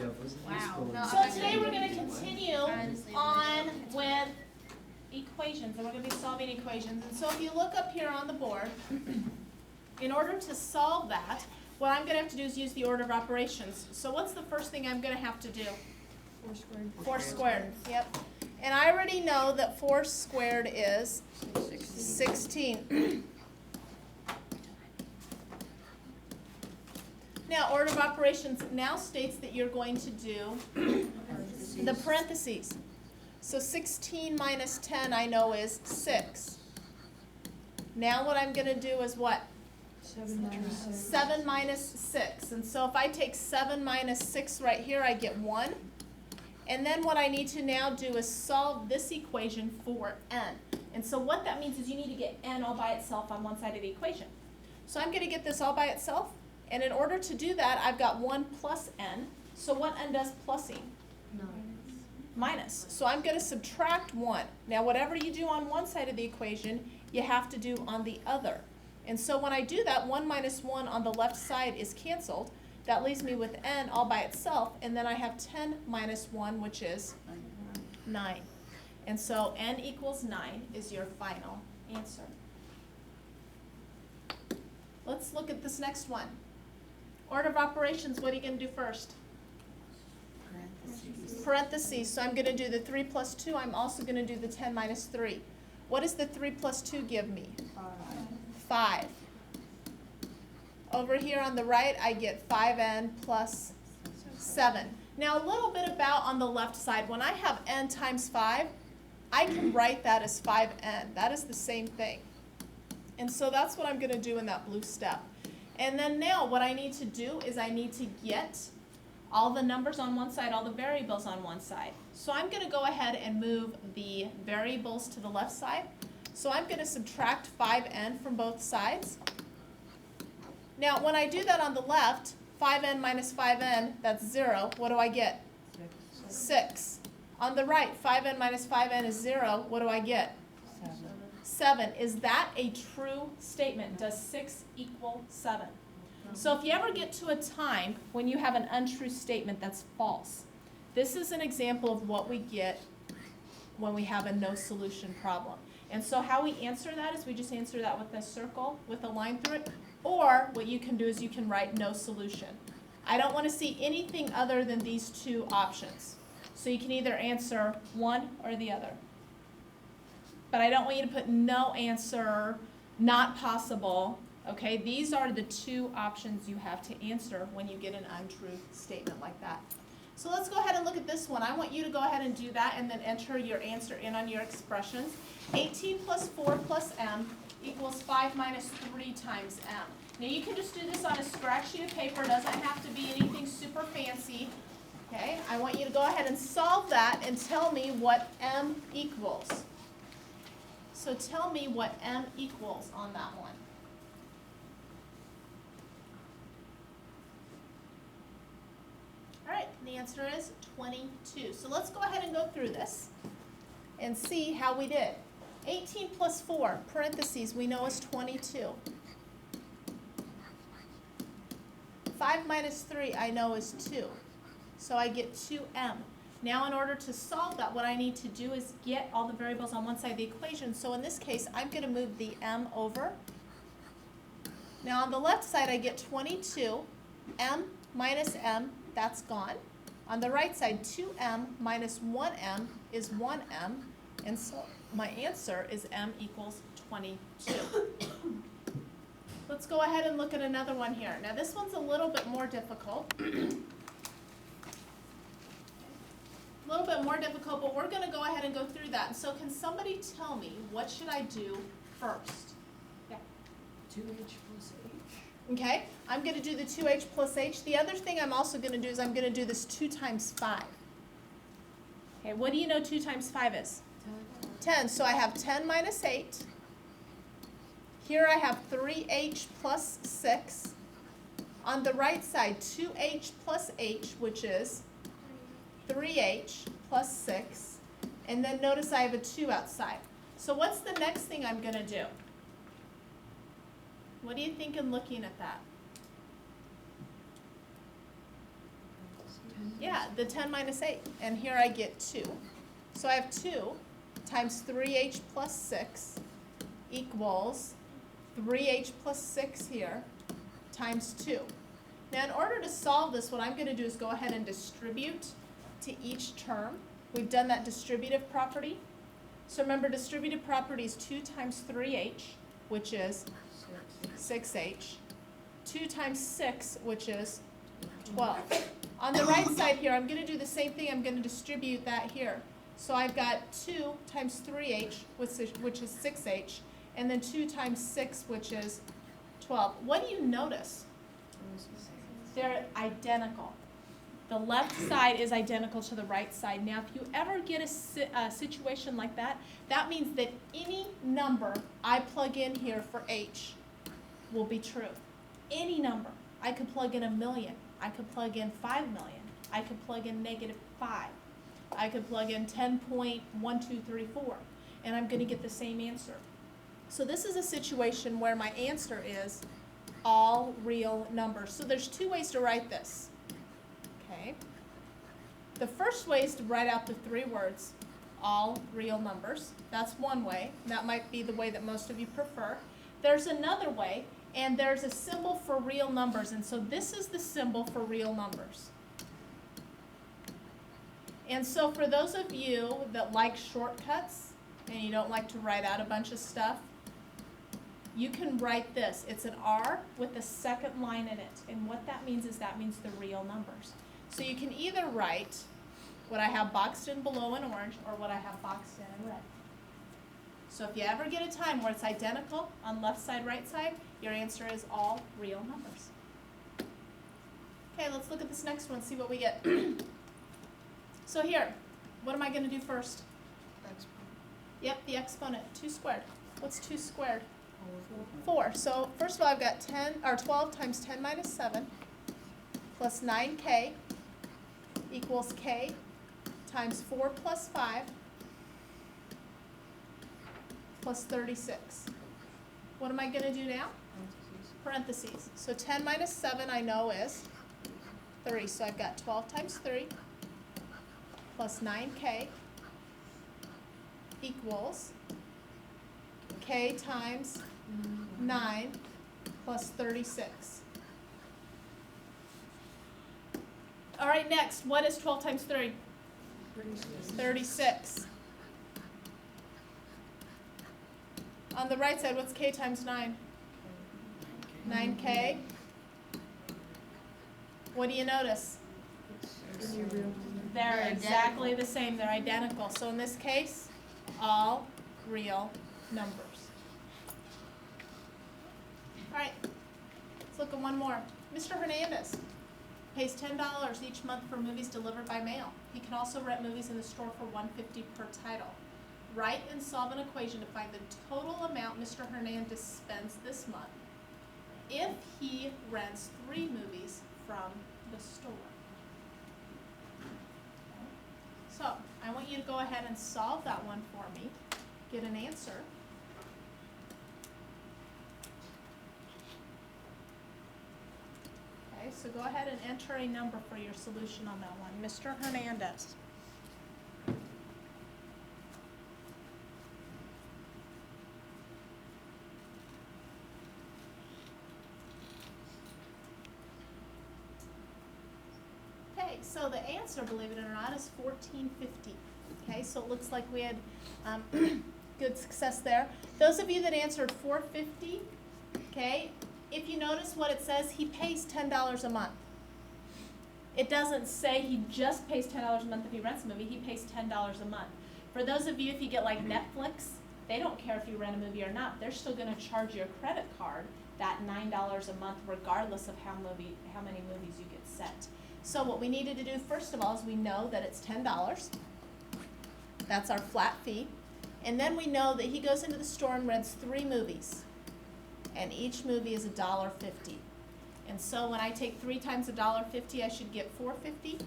Wow. No, So today we're going to continue on with equations, and we're going to be solving equations. And so if you look up here on the board, in order to solve that, what I'm going to have to do is use the order of operations. So what's the first thing I'm going to have to do? 4 squared. 4 squared, yep. And I already know that 4 squared is 16. Now, order of operations now states that you're going to do the parentheses. So 16 minus 10 I know is 6. Now what I'm going to do is what? 7 minus 6. And so if I take 7 minus 6 right here, I get 1. And then what I need to now do is solve this equation for n. And so what that means is you need to get n all by itself on one side of the equation. So I'm going to get this all by itself. And in order to do that, I've got 1 plus n. So what n does plussing? Minus. So I'm going to subtract 1. Now whatever you do on one side of the equation, you have to do on the other. And so when I do that, 1 minus 1 on the left side is canceled. That leaves me with n all by itself. And then I have 10 minus 1, which is 9. And so n equals 9 is your final answer. Let's look at this next one. Order of operations, what are you going to do first? Parentheses. So I'm going to do the 3 plus 2. I'm also going to do the 10 minus 3. What does the 3 plus 2 give me? 5. Over here on the right, I get 5n plus 7. Now a little bit about on the left side. When I have n times 5, I can write that as 5n. That is the same thing. And so that's what I'm going to do in that blue step. And then now what I need to do is I need to get all the numbers on one side, all the variables on one side. So I'm going to go ahead and move the variables to the left side. So I'm going to subtract 5n from both sides. Now when I do that on the left, 5n minus 5n, that's 0. What do I get? 6. On the right, 5n minus 5n is 0. What do I get? 7. Is that a true statement? Does 6 equal 7? So if you ever get to a time when you have an untrue statement that's false, this is an example of what we get when we have a no solution problem. And so how we answer that is we just answer that with a circle with a line through it. Or what you can do is you can write no solution. I don't want to see anything other than these two options. So you can either answer one or the other. But I don't want you to put no answer, not possible. Okay, these are the two options you have to answer when you get an untrue statement like that. So let's go ahead and look at this one. I want you to go ahead and do that and then enter your answer in on your expressions. 18 plus 4 plus m equals 5 minus 3 times m. Now you can just do this on a scratch sheet of paper. It doesn't have to be anything super fancy. Okay, I want you to go ahead and solve that and tell me what m equals. So tell me what m equals on that one. All right, the answer is 22. So let's go ahead and go through this and see how we did. 18 plus 4, parentheses, we know is 22. 5 minus 3, I know is 2. So I get 2m. Now in order to solve that, what I need to do is get all the variables on one side of the equation. So in this case, I'm going to move the m over. Now on the left side, I get 22. m minus m, that's gone. On the right side, 2m minus 1m is 1m. And so my answer is m equals 22. Let's go ahead and look at another one here. Now this one's a little bit more difficult. A little bit more difficult, but we're going to go ahead and go through that. And so can somebody tell me what should I do first? Yeah. 2h plus h. Okay, I'm going to do the 2h plus h. The other thing I'm also going to do is I'm going to do this 2 times 5. Okay, what do you know 2 times 5 is? 10. So I have 10 minus 8. Here I have 3h plus 6. On the right side, 2h plus h, which is 3h plus 6. And then notice I have a 2 outside. So what's the next thing I'm going to do? What do you think in looking at that? Yeah, the 10 minus 8, and here I get 2. So I have 2 times 3h plus 6 equals 3h plus 6 here times 2. Now in order to solve this, what I'm going to do is go ahead and distribute to each term. We've done that distributive property. So remember, distributive property is 2 times 3h, which is 6h, 2 times 6, which is 12. On the right side here, I'm going to do the same thing. I'm going to distribute that here. So I've got 2 times 3h, which is 6h, and then 2 times 6, which is 12. What do you notice? They're identical. The left side is identical to the right side. Now, if you ever get a situation like that, that means that any number I plug in here for h will be true. Any number. I could plug in 1,000,000. I could plug in 5,000,000. I could plug in -5. I could plug in 10.1234, and I'm going to get the same answer. So this is a situation where my answer is all real numbers. So there's 2 ways to write this. Okay. The first way is to write out the 3 words, all real numbers. That's one way. That might be the way that most of you prefer. There's another way, and there's a symbol for real numbers, and so this is the symbol for real numbers. And so for those of you that like shortcuts and you don't like to write out a bunch of stuff, you can write this. It's an R with a second line in it, and what that means is that means the real numbers. So you can either write what I have boxed in below in orange or what I have boxed in red. So if you ever get a time where it's identical on left side, right side, your answer is all real numbers. Okay, let's look at this next one, see what we get. So here, what am I going to do first? Yep, the exponent, 2 squared. What's 2 squared? 4. So first of all, I've got 12 times 10 minus 7 plus 9k equals k times 4 plus 5 plus 36. What am I going to do now? Parentheses. So 10 minus 7 I know is 3. So I've got 12 times 3 plus 9k equals k times 9 plus 36. All right, next, what is 12 times 3? 36. On the right side, what's k times 9? 9k. What do you notice? They're exactly the same. They're identical. So in this case, all real numbers. All right, let's look at one more. Mr. Hernandez pays $10 each month for movies delivered by mail. He can also rent movies in the store for $1.50 per title. Write and solve an equation to find the total amount Mr. Hernandez spends this month if he rents 3 movies from the store. So I want you to go ahead and solve that one for me. Get an answer. Okay, so go ahead and enter a number for your solution on that one. Mr. Hernandez. Okay, so the answer, believe it or not, is $14.50. Okay, so it looks like we had good success there. Those of you that answered $4.50, okay, if you notice what it says, he pays $10 a month. It doesn't say he just pays $10 a month if he rents a movie. He pays $10 a month. For those of you, if you get like Netflix, they don't care if you rent a movie or not. They're still going to charge your credit card that $9 a month regardless of how many movies you get sent. So what we needed to do first of all is we know that it's $10. That's our flat fee. And then we know that he goes into the store and rents 3 movies. And each movie is $1.50. And so when I take 3 times $1.50, I should get $4.50.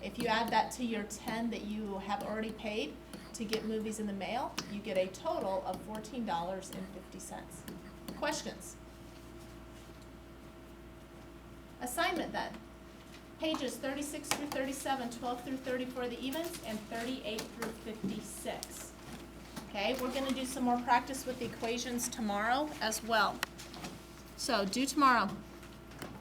If you add that to your 10 that you have already paid to get movies in the mail, you get a total of $14.50. Questions? Assignment then. pages 36 through 37, 12 through 30 for the evens, and 38 through 56. Okay, we're going to do some more practice with the equations tomorrow as well. So, do tomorrow.